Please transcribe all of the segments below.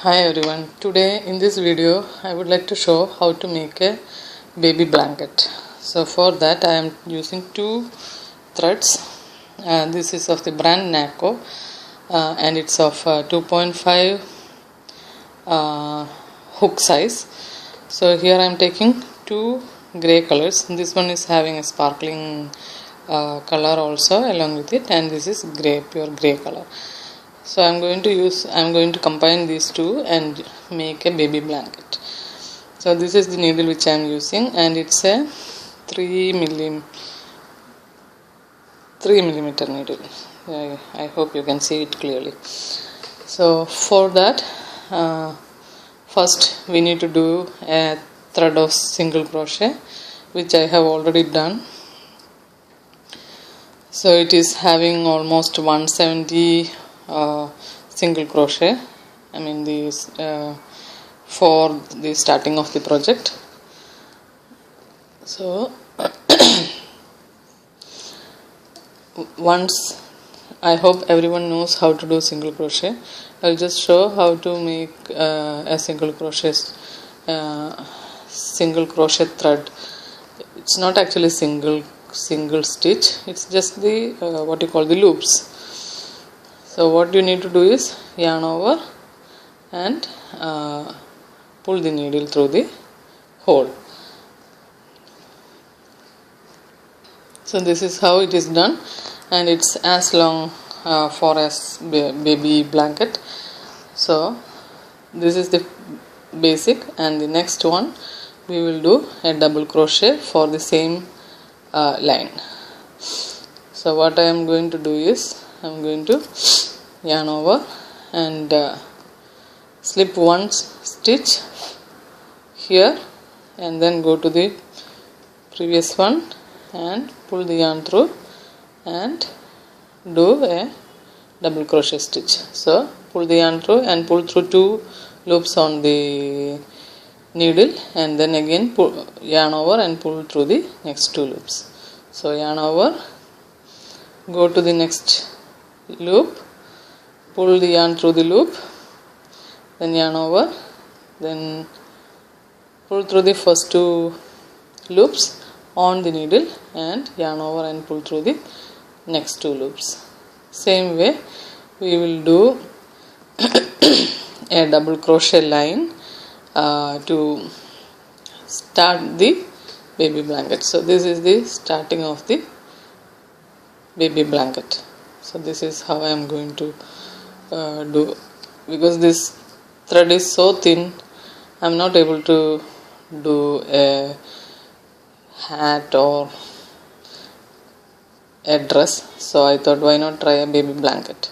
Hi everyone, today in this video I would like to show how to make a baby blanket. So for that I am using two threads. This is of the brand NACO and it's of 2.5 hook size. So here I am taking two grey colors. This one is having a sparkling color also along with it, and this is grey, pure grey color. So I am going to combine these two and make a baby blanket. So this is the needle which I am using, and it's a 3 millimeter needle. I hope you can see it clearly. So for that, first we need to do a thread of single crochet, which I have already done. So it is having almost 170 single crochet, these for the starting of the project. So once I hope everyone knows how to do single crochet, I'll just show how to make a single crochet thread. It's not actually single stitch, it's just the what you call the loops. So what you need to do is yarn over and pull the needle through the hole. So this is how it is done, and it's as long for as baby blanket. So this is the basic, and the next one we will do a double crochet for the same line. So what I am going to do is I am going to yarn over and slip one stitch here, and then go to the previous one and pull the yarn through and do a double crochet stitch. So pull the yarn through and pull through two loops on the needle, and then again yarn over and pull through the next two loops. So yarn over, go to the next loop, pull the yarn through the loop, then yarn over, then pull through the first two loops on the needle and yarn over and pull through the next two loops. Same way we will do a double crochet line to start the baby blanket. So this is the starting of the baby blanket. So this is how I am going to do, because this thread is so thin I am not able to do a hat or a dress. So I thought, why not try a baby blanket.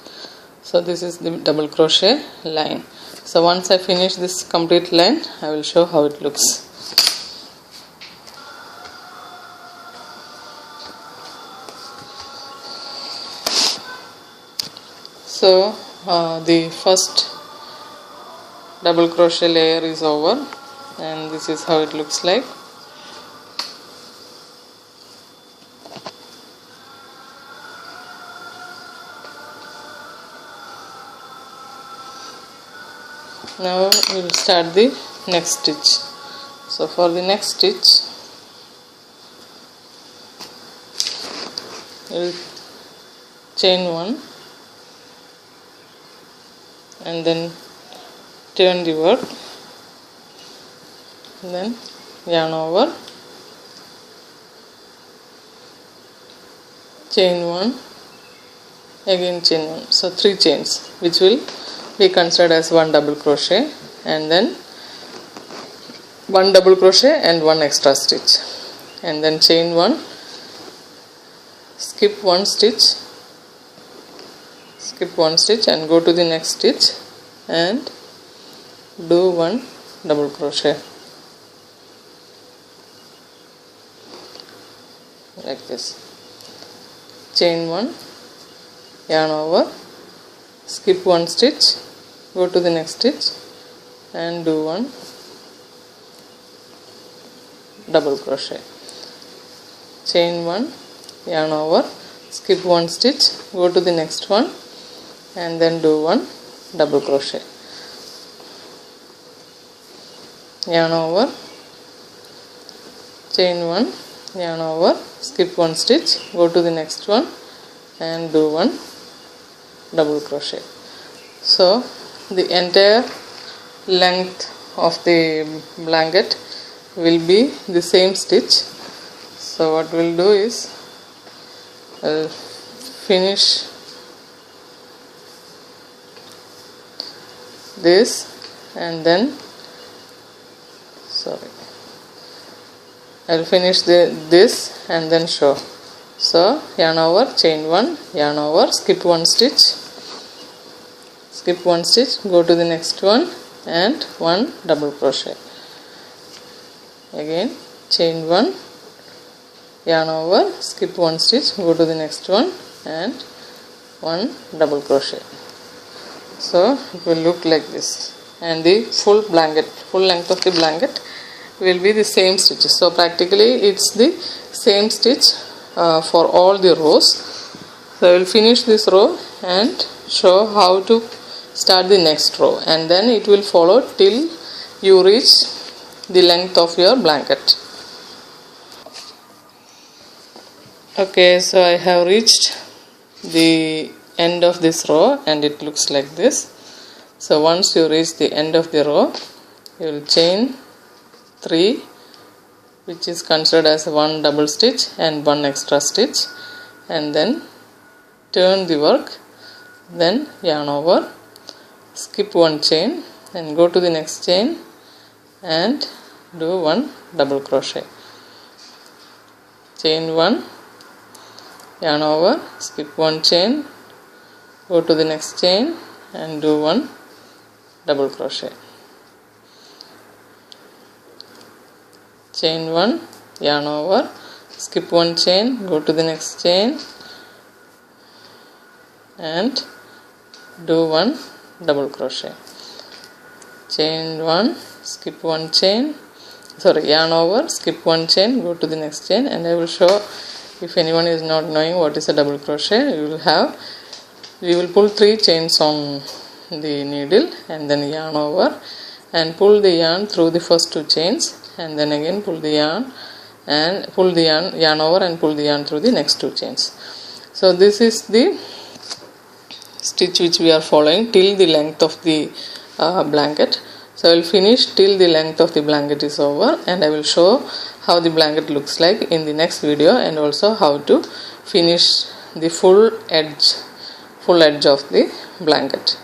So this is the double crochet line. So once I finish this complete line, I will show how it looks. So the first double crochet layer is over, and this is how it looks like. Now we will start the next stitch. So for the next stitch, we will chain one and then turn the work, and then yarn over, chain one, again chain one. So 3 chains, which will be considered as one double crochet, and then one double crochet and one extra stitch, and then chain one, skip one stitch and go to the next stitch and do one double crochet like this. Chain one, yarn over, skip one stitch, go to the next stitch and do one double crochet. Chain one, yarn over, skip one stitch, go to the next one and then do one double crochet. yarn over, chain 1, yarn over, skip 1 stitch, go to the next one and do 1 double crochet. So the entire length of the blanket will be the same stitch. So what we'll do is I'll finish this and then I'll finish this and then show. So yarn over, chain 1, yarn over, skip 1 stitch, go to the next one and 1 double crochet. Again chain 1, yarn over, skip 1 stitch, go to the next one and 1 double crochet. So it will look like this, and the full length of the blanket will be the same stitches. So practically it's the same stitch for all the rows. So I will finish this row and show how to start the next row, and then it will follow till you reach the length of your blanket. Okay, so I have reached the end of this row and it looks like this. So once you reach the end of the row, you will chain 3, which is considered as 1 double stitch and 1 extra stitch, and then turn the work, then yarn over, skip 1 chain and go to the next chain and do 1 double crochet. Chain 1, yarn over, skip 1 chain, go to the next chain and do 1 double crochet. Chain 1, yarn over, skip 1 chain, go to the next chain and do 1 double crochet. Chain 1, skip 1 chain, yarn over, skip 1 chain, go to the next chain, and I will show, if anyone is not knowing what is a double crochet, we will pull 3 chains on the needle and then yarn over and pull the yarn through the first 2 chains, and then again pull the yarn over and pull the yarn through the next 2 chains. So this is the stitch which we are following till the length of the blanket. So I will finish till the length of the blanket is over, and I will show how the blanket looks like in the next video, and also how to finish the full edge of the blanket.